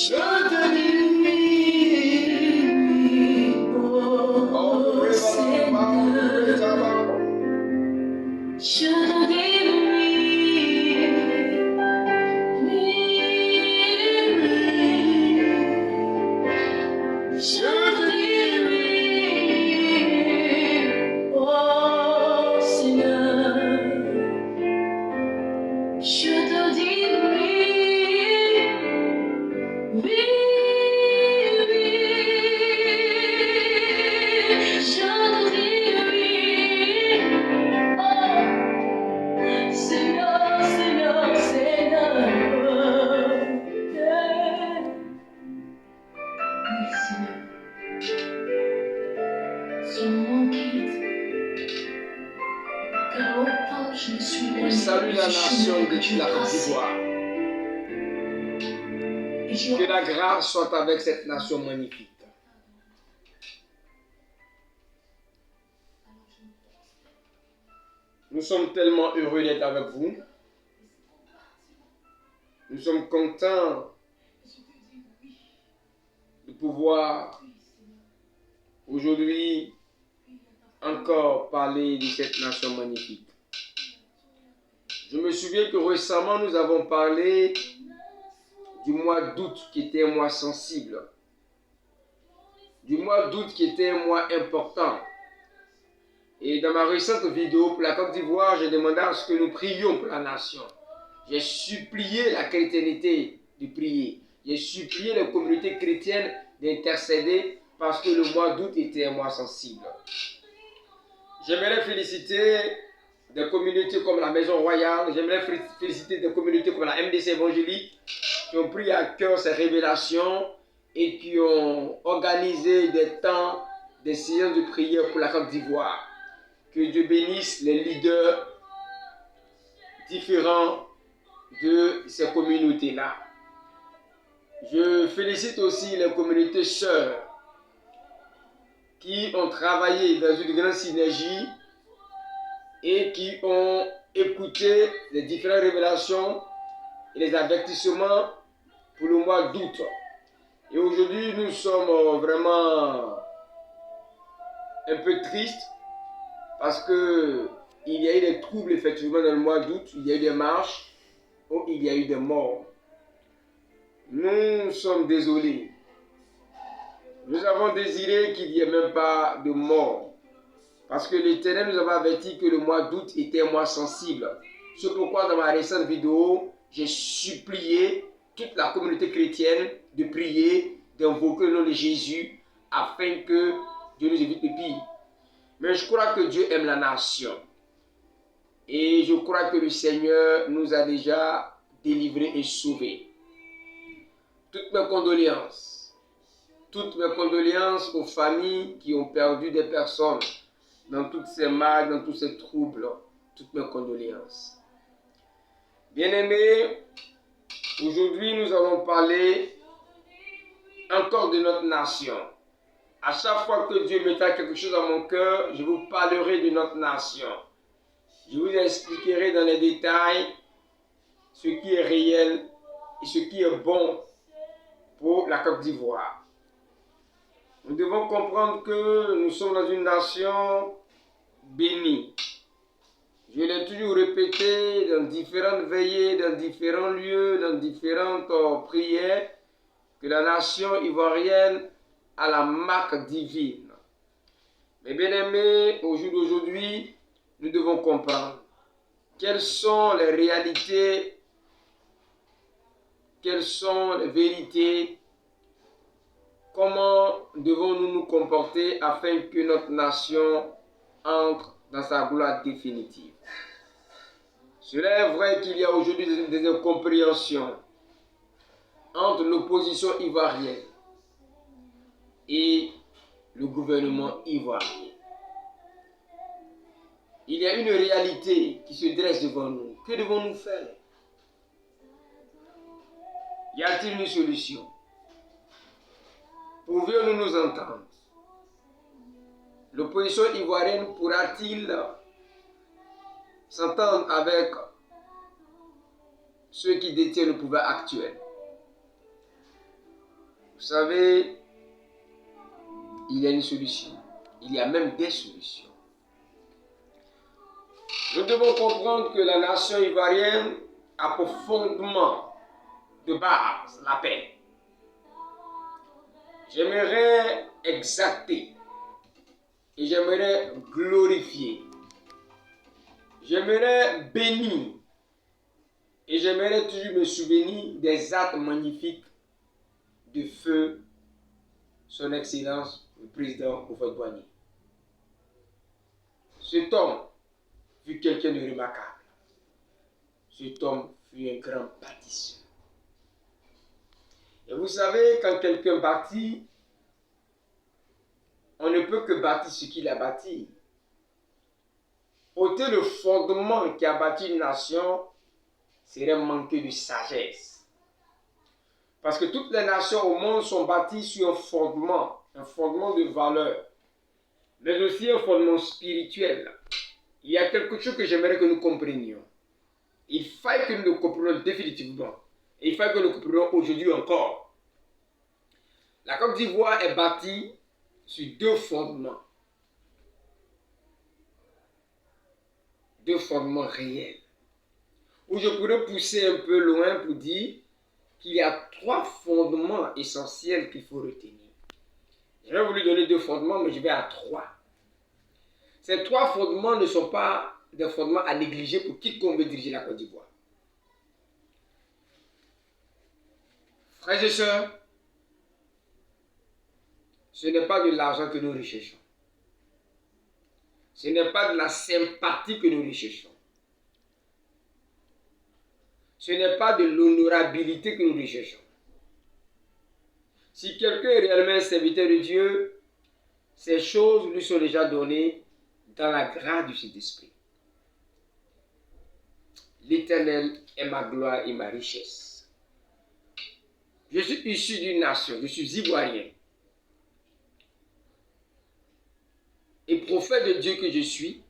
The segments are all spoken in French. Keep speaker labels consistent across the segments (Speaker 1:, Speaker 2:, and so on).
Speaker 1: Je te dis oui, oh Seigneur. Je te dis oui, oui, oui. Je te dis oui, oh Seigneur. Je te dis oui, oui, oui. Je te dis oui, oh Seigneur, Seigneur, Seigneur. Yeah. Oui, Seigneur. Son nom quitte, car longtemps je me suis
Speaker 2: On salue la nation de la Côte d'Ivoire. Que la grâce soit avec cette nation magnifique. Nous sommes tellement heureux d'être avec vous. Nous sommes contents de pouvoir aujourd'hui encore parler de cette nation magnifique. Je me souviens que récemment nous avons parlé du mois d'août qui était un mois sensible, du mois d'août qui était un mois important. Et dans ma récente vidéo pour la Côte d'Ivoire, j'ai demandé à ce que nous prions pour la nation. J'ai supplié la chrétienté de prier. J'ai supplié les communautés chrétiennes d'intercéder parce que le mois d'août était un mois sensible. J'aimerais féliciter des communautés comme la Maison Royale, j'aimerais féliciter des communautés comme la MDC évangélique qui ont pris à cœur ces révélations et qui ont organisé des temps, des séances de prière pour la Côte d'Ivoire. Que Dieu bénisse les leaders différents de ces communautés-là. Je félicite aussi les communautés sœurs qui ont travaillé dans une grande synergie et qui ont écouté les différentes révélations et les avertissements pour le mois d'août. Et aujourd'hui, nous sommes vraiment un peu tristes parce que il y a eu des troubles effectivement dans le mois d'août, il y a eu des marches, où il y a eu des morts. Nous sommes désolés. Nous avons désiré qu'il n'y ait même pas de mort. Parce que l'Éternel nous avait averti que le mois d'août était un mois sensible. C'est pourquoi dans ma récente vidéo, j'ai supplié toute la communauté chrétienne de prier, d'invoquer le nom de Jésus afin que Dieu nous évite le pire. Mais je crois que Dieu aime la nation. Et je crois que le Seigneur nous a déjà délivrés et sauvés. Toutes mes condoléances aux familles qui ont perdu des personnes dans toutes ces malades, dans tous ces troubles. Toutes mes condoléances. Bien-aimés, aujourd'hui nous allons parler encore de notre nation. À chaque fois que Dieu mettra quelque chose dans mon cœur, je vous parlerai de notre nation. Je vous expliquerai dans les détails ce qui est réel et ce qui est bon pour la Côte d'Ivoire. Nous devons comprendre que nous sommes dans une nation bénie. Je l'ai toujours répété dans différentes veillées, dans différents lieux, dans différentes prières, que la nation ivoirienne a la marque divine. Mais bien aimés, au jour d'aujourd'hui, nous devons comprendre quelles sont les réalités, quelles sont les vérités, comment devons-nous nous comporter afin que notre nation entre dans sa gloire définitive. Cela est vrai qu'il y a aujourd'hui des incompréhensions entre l'opposition ivoirienne et le gouvernement ivoirien. Il y a une réalité qui se dresse devant nous. Que devons-nous faire? Y a-t-il une solution? Pouvons-nous nous entendre? L'opposition ivoirienne pourra-t-il s'entendre avec ceux qui détiennent le pouvoir actuel? Vous savez, il y a une solution. Il y a même des solutions. Nous devons comprendre que la nation ivoirienne a pour fondement de base la paix. J'aimerais exalter et j'aimerais glorifier. J'aimerais bénir et j'aimerais toujours me souvenir des actes magnifiques de feu Son Excellence le président Houphouët-Boigny. Cet homme fut quelqu'un de remarquable. Cet homme fut un grand bâtisseur. Et vous savez, quand quelqu'un bâtit, on ne peut que bâtir ce qu'il a bâti. Ôter le fondement qui a bâti une nation serait manquer de sagesse. Parce que toutes les nations au monde sont bâties sur un fondement de valeur, mais aussi un fondement spirituel. Il y a quelque chose que j'aimerais que nous comprenions. Il faille que nous le comprenions définitivement. Et il faille que nous le comprenions aujourd'hui encore. La Côte d'Ivoire est bâtie sur deux fondements. Deux fondements réels. Où je pourrais pousser un peu loin pour dire qu'il y a trois fondements essentiels qu'il faut retenir. J'aurais voulu donner deux fondements, mais je vais à trois. Ces trois fondements ne sont pas des fondements à négliger pour quiconque veut diriger la Côte d'Ivoire. Frères et sœurs, ce n'est pas de l'argent que nous recherchons. Ce n'est pas de la sympathie que nous recherchons. Ce n'est pas de l'honorabilité que nous recherchons. Si quelqu'un est réellement un serviteur de Dieu, ces choses lui sont déjà données dans la grâce du Saint-Esprit. L'Éternel est ma gloire et ma richesse. Je suis issu d'une nation, je suis ivoirien. Et prophète de Dieu que je suis,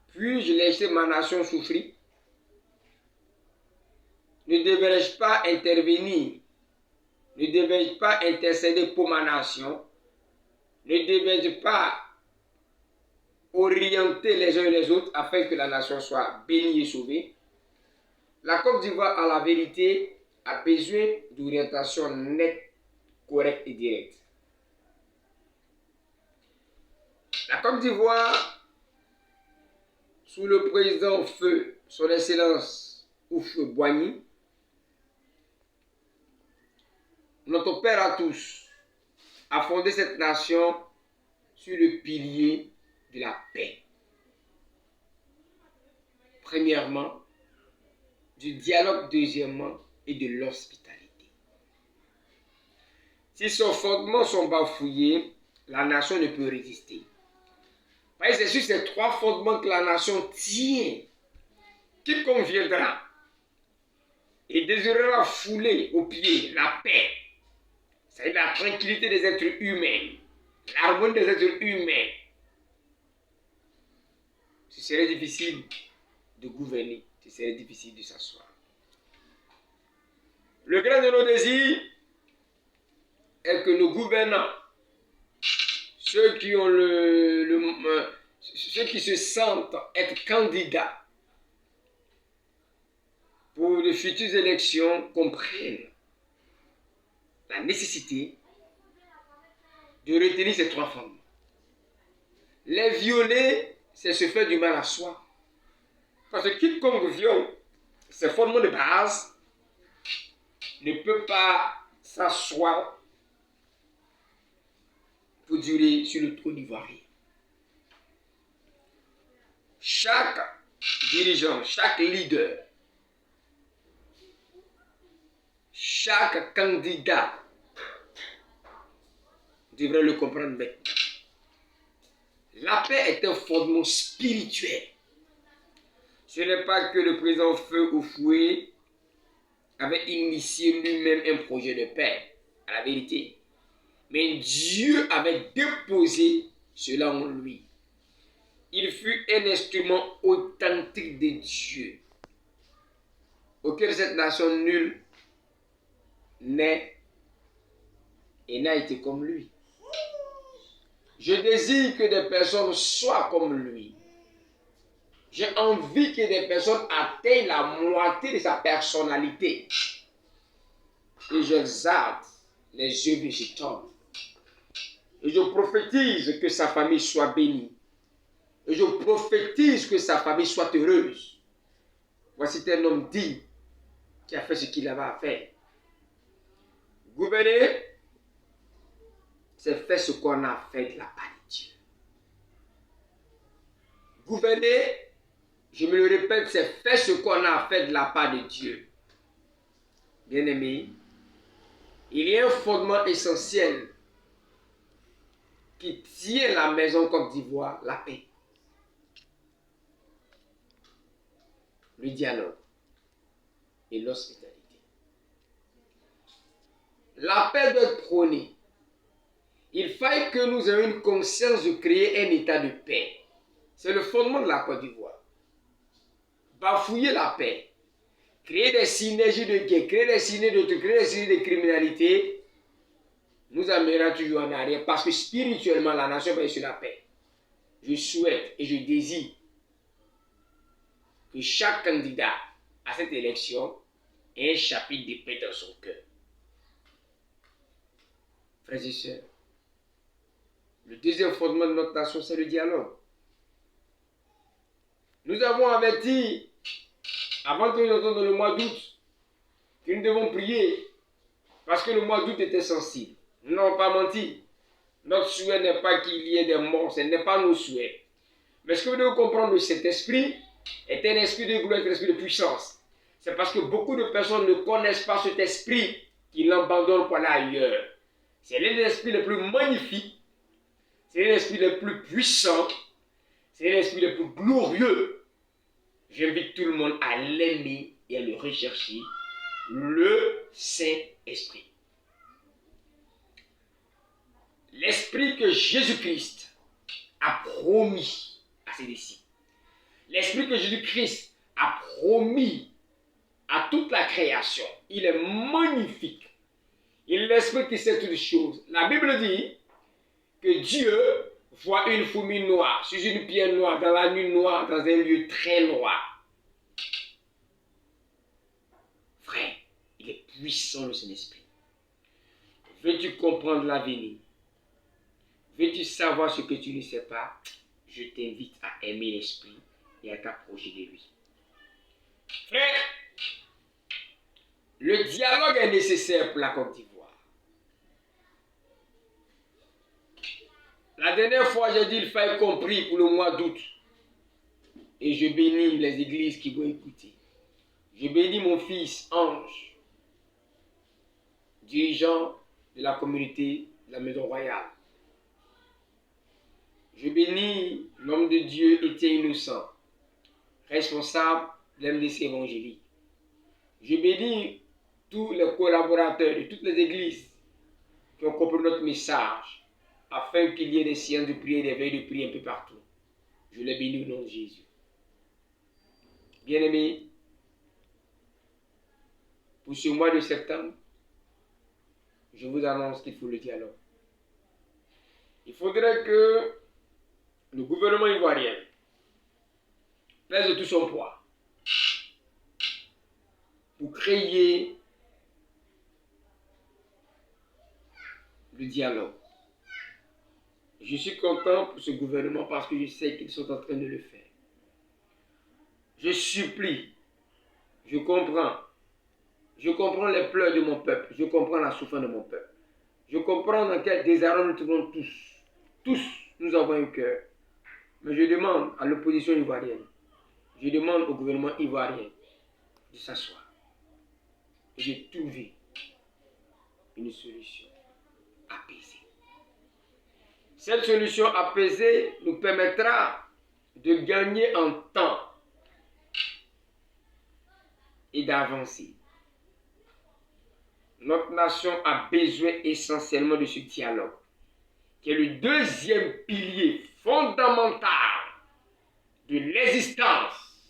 Speaker 2: puis-je laisser ma nation souffrir? Ne devrais-je pas intervenir? Ne devrais-je pas intercéder pour ma nation? Ne devrais-je pas orienter les uns et les autres afin que la nation soit bénie et sauvée? La Côte d'Ivoire, à la vérité, a besoin d'orientation nette, correcte et directe. La Côte d'Ivoire, sous le président Feu, Son Excellence Houphouët-Boigny, notre Père à tous, a fondé cette nation sur le pilier de la paix. Premièrement, du dialogue, deuxièmement, et de l'hospitalité. Si ses fondements sont bafouillés, la nation ne peut résister. C'est sur ces trois fondements que la nation tient. Quiconque viendra et désirera fouler aux pieds la paix, c'est la tranquillité des êtres humains, l'harmonie des êtres humains. Ce serait difficile de gouverner, ce serait difficile de s'asseoir. Le grand de nos désirs est que nos gouvernants, ceux qui ont ceux qui se sentent être candidats pour de futures élections, comprennent la nécessité de retenir ces trois fondements. Les violer, c'est se faire du mal à soi. Parce que quiconque viole ces fondements de base ne peut pas s'asseoir pour durer sur le trône ivoirien. Chaque dirigeant, chaque leader, chaque candidat devrait le comprendre maintenant. La paix est un fondement spirituel. Ce n'est pas que le président Feu Houphouët avait initié lui-même un projet de paix, à la vérité. Mais Dieu avait déposé cela en lui. Il fut un instrument authentique de Dieu, auquel cette nation nulle n'est et n'a été comme lui. Je désire que des personnes soient comme lui. J'ai envie que des personnes atteignent la moitié de sa personnalité. Et j'exalte les œuvres de cet homme. Et je prophétise que sa famille soit bénie. Et je prophétise que sa famille soit heureuse. Voici un homme digne qui a fait ce qu'il avait à faire. Gouverner, c'est faire ce qu'on a fait de la part de Dieu. Gouverner, je me le répète, c'est faire ce qu'on a fait de la part de Dieu. Bien-aimé, il y a un fondement essentiel qui tient la maison Côte d'Ivoire, la paix. Le dialogue et l'hospitalité. La paix doit être prônée. Il faille que nous ayons une conscience de créer un état de paix. C'est le fondement de la Côte d'Ivoire. Bafouiller la paix, créer des synergies de guerre, créer des synergies de criminalité, nous amènera toujours en arrière parce que spirituellement, la nation va être sur la paix. Je souhaite et je désire que chaque candidat à cette élection ait un chapitre de paix dans son cœur. Frères et sœurs, le deuxième fondement de notre nation, c'est le dialogue. Nous avons averti, avant que nous entrions dans le mois d'août, que nous devons prier, parce que le mois d'août était sensible. Nous n'avons pas menti. Notre souhait n'est pas qu'il y ait des morts, ce n'est pas nos souhaits. Mais ce que vous devez comprendre, cet esprit est un esprit de gloire, un esprit de puissance. C'est parce que beaucoup de personnes ne connaissent pas cet esprit qu'ils l'abandonnent pour aller ailleurs. C'est l'un des esprits les plus magnifiques, c'est l'esprit le plus puissant, c'est l'esprit le plus glorieux. J'invite tout le monde à l'aimer et à le rechercher, le Saint-Esprit. L'esprit que Jésus-Christ a promis à ses disciples. L'esprit que Jésus-Christ a promis à toute la création. Il est magnifique. Il est l'esprit qui sait toutes les choses. La Bible dit que Dieu voit une fourmi noire sur une pierre noire, dans la nuit noire, dans un lieu très noir. Frère, il est puissant le Saint-Esprit. Veux-tu comprendre l'avenir? Veux-tu savoir ce que tu ne sais pas? Je t'invite à aimer l'Esprit et à t'approcher de lui. Frère, le dialogue est nécessaire pour la Côte d'Ivoire. La dernière fois, j'ai dit qu'il fallait compris pour le mois d'août. Et je bénis les églises qui vont écouter. Je bénis mon fils Ange, dirigeant de la communauté de la Maison Royale. Je bénis l'homme de Dieu Étienne Innocent, responsable de l'MDC évangélique. Je bénis tous les collaborateurs de toutes les églises qui ont compris notre message afin qu'il y ait des séances de prière, des veilles de prière un peu partout. Je les bénis au nom de Jésus. Bien-aimés, pour ce mois de septembre, je vous annonce qu'il faut le dialogue. Il faudrait que le gouvernement ivoirien pèse de tout son poids pour créer le dialogue. Je suis content pour ce gouvernement parce que je sais qu'ils sont en train de le faire. Je supplie, je comprends les pleurs de mon peuple, je comprends la souffrance de mon peuple. Je comprends dans quel désarroi nous trouvons tous. Tous, nous avons un cœur. Mais je demande à l'opposition ivoirienne, je demande au gouvernement ivoirien de s'asseoir et de trouver une solution apaisée. Cette solution apaisée nous permettra de gagner en temps et d'avancer. Notre nation a besoin essentiellement de ce dialogue, qui est le deuxième pilier fondamental de l'existence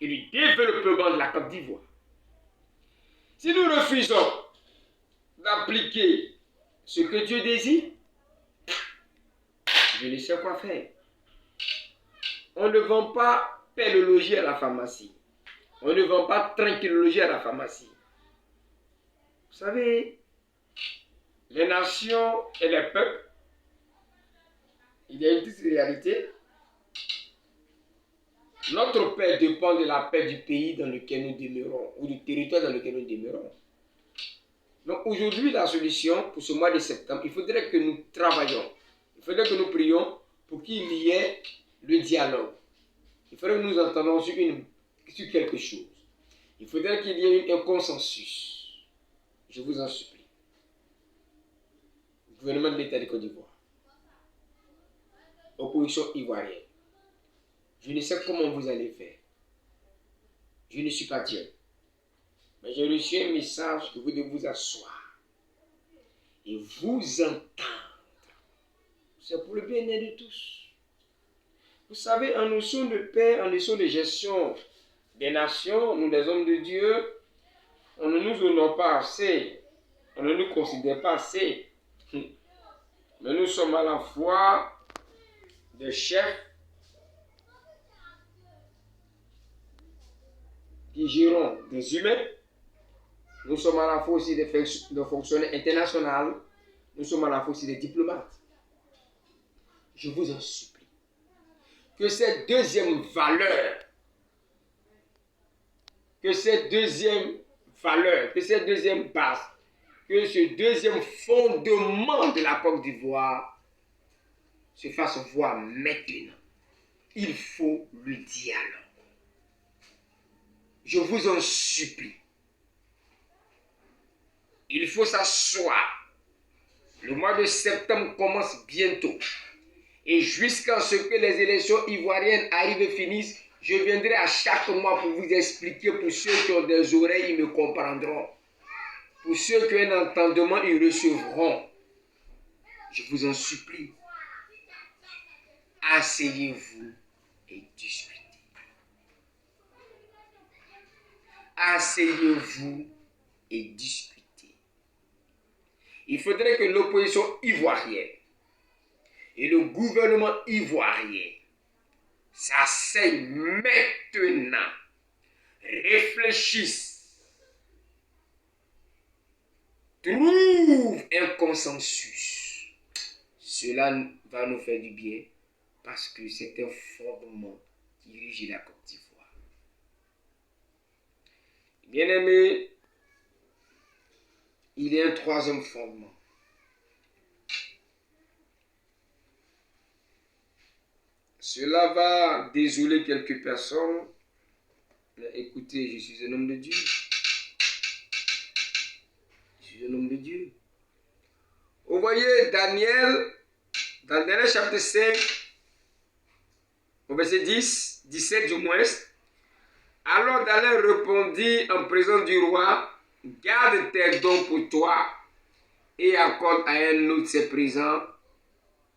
Speaker 2: et du développement de la Côte d'Ivoire. Si nous refusons d'appliquer ce que Dieu désire, je ne sais quoi faire. On ne vend pas paix le logis à la pharmacie. On ne vend pas tranquille le logis à la pharmacie. Vous savez, les nations et les peuples, il y a une petite réalité. Notre paix dépend de la paix du pays dans lequel nous demeurons ou du territoire dans lequel nous demeurons. Donc aujourd'hui, la solution pour ce mois de septembre, il faudrait que nous travaillions. Il faudrait que nous prions pour qu'il y ait le dialogue. Il faudrait que nous entendions sur quelque chose. Il faudrait qu'il y ait un consensus. Je vous en supplie. Le gouvernement de l'État de Côte d'Ivoire. Opposition ivoirienne. Je ne sais comment vous allez faire. Je ne suis pas Dieu. Mais j'ai reçu un message que vous devez vous asseoir et vous entendre. C'est pour le bien-être de tous. Vous savez, en notion de paix, en notion de gestion des nations, nous les hommes de Dieu, on ne nous honore pas assez. On ne nous considère pas assez. Mais nous sommes à la fois des chefs qui gérons des humains. Nous sommes à la fois aussi des fonctionnaires internationaux. Nous sommes à la fois aussi des diplomates. Je vous en supplie que cette deuxième valeur, que cette deuxième base, que ce deuxième fondement de la Côte d'Ivoire se fasse voir maintenant. Il faut le dialogue. Je vous en supplie. Il faut s'asseoir. Le mois de septembre commence bientôt. Et jusqu'à ce que les élections ivoiriennes arrivent et finissent, je viendrai à chaque mois pour vous expliquer. Pour ceux qui ont des oreilles, ils me comprendront. Pour ceux qui ont un entendement, ils recevront. Je vous en supplie. Asseyez-vous et discutez. Asseyez-vous et discutez. Il faudrait que l'opposition ivoirienne et le gouvernement ivoirien s'asseyent maintenant, réfléchissent, trouvent un consensus. Cela va nous faire du bien parce que c'est un fondement qui régit la Côte d'Ivoire. Bien-aimés, il y a un troisième fondement. Cela va désoler quelques personnes. Mais écoutez, je suis un homme de Dieu. Je suis un homme de Dieu. Vous voyez Daniel, dans le dernier chapitre 5, au verset 10, 17 du moins. Alors Daniel répondit en présence du roi, garde tes dons pour toi et accorde à un autre ses présents.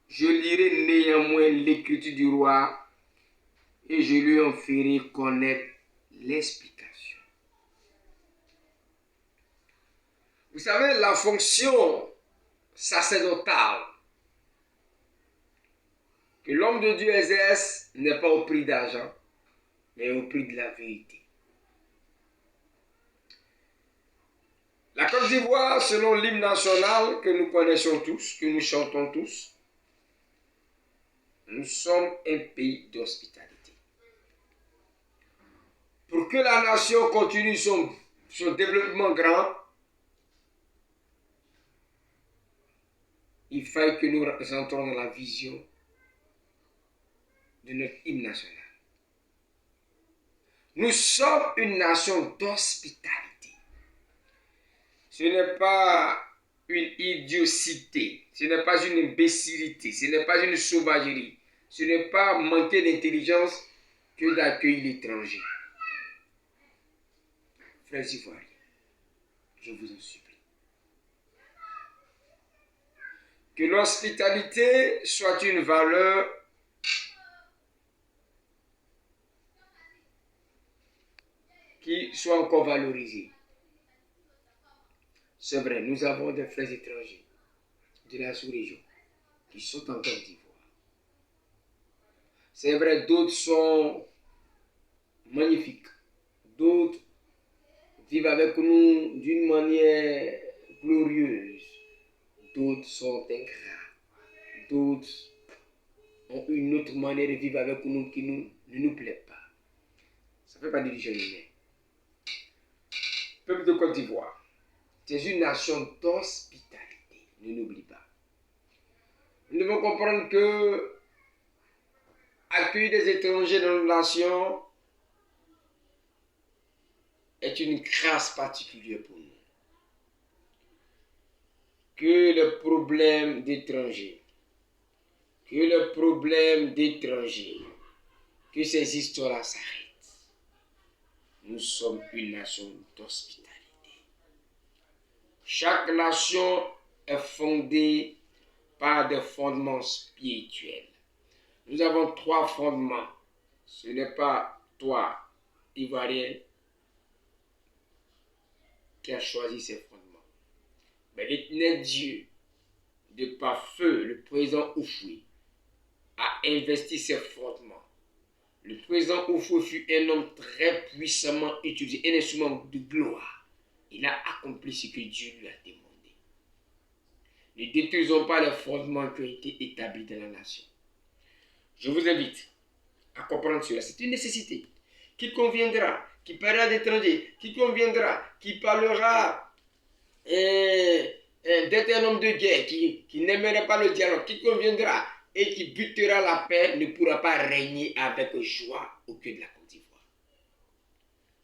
Speaker 2: Je lirai néanmoins l'écriture du roi et je lui en ferai connaître l'explication. Vous savez, la fonction sacerdotale que l'homme de Dieu exerce n'est pas au prix d'argent, mais au prix de la vérité. La Côte d'Ivoire, selon l'hymne national que nous connaissons tous, que nous chantons tous, nous sommes un pays d'hospitalité. Pour que la nation continue son développement grand, il faut que nous entrons dans la vision de notre hymne national. Nous sommes une nation d'hospitalité. Ce n'est pas une idiotie, ce n'est pas une imbécilité, ce n'est pas une sauvagerie, ce n'est pas manquer d'intelligence que d'accueillir l'étranger. Frères ivoiriens, je vous en supplie. Que l'hospitalité soit une valeur qui soit encore valorisée. C'est vrai, nous avons des frères étrangers. de la sous-région qui sont en Côte d'Ivoire. C'est vrai, d'autres sont magnifiques. D'autres vivent avec nous d'une manière glorieuse. D'autres sont ingrats. D'autres ont une autre manière de vivre avec nous qui ne nous plaît pas. Ça ne fait pas de division humaine. Peuple de Côte d'Ivoire, c'est une nation d'hospitalité. Ne l'oublie pas. Nous devons comprendre que accueillir des étrangers dans nos nations est une grâce particulière pour nous. Que le problème d'étrangers, que ces histoires-là s'arrêtent. Nous sommes une nation d'hospitalité. Chaque nation est fondée par des fondements spirituels. Nous avons 3 fondements. Ce n'est pas toi, Ivoirien, qui a choisi ces fondements. Mais l'éternel Dieu, de par feu, le président Houphouët, a investi ses fondements. Le président Houphouët fut un homme très puissamment utilisé, un instrument de gloire. Il a accompli ce que Dieu lui a demandé. Ne détruisons pas les fondements qui ont été établis dans la nation. Je vous invite à comprendre cela. C'est une nécessité. Qui conviendra, qui parlera d'étrangers, qui conviendra, qui parlera d'être un homme de guerre, qui n'aimerait pas le dialogue, qui conviendra et qui butera la paix, ne pourra pas régner avec joie au cœur de la Côte d'Ivoire.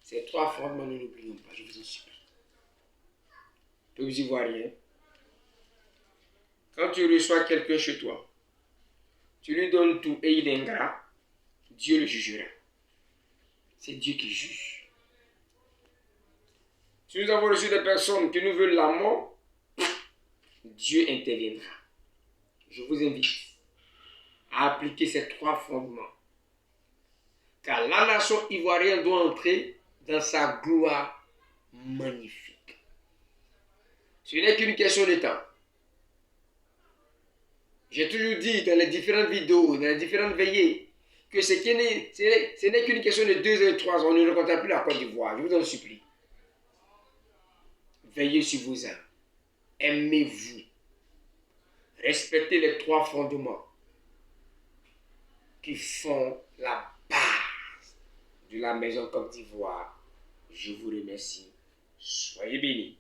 Speaker 2: Ces 3 fondements, ne l'oublions pas, je vous en supplie. Peuple ivoirien, quand tu reçois quelqu'un chez toi, tu lui donnes tout et il est ingrat, Dieu le jugera. C'est Dieu qui juge. Si nous avons reçu des personnes qui nous veulent la mort, Dieu interviendra. Je vous invite à appliquer ces 3 fondements. Car la nation ivoirienne doit entrer dans sa gloire magnifique. Ce n'est qu'une question de temps. J'ai toujours dit dans les différentes vidéos, dans les différentes veillées, que ce n'est qu'une question de 2 et 3 ans. On ne rencontrera plus la Côte d'Ivoire. Je vous en supplie. Veillez sur vos âmes. Aimez-vous. Respectez les 3 fondements qui font la base de la maison Côte d'Ivoire. Je vous remercie. Soyez bénis.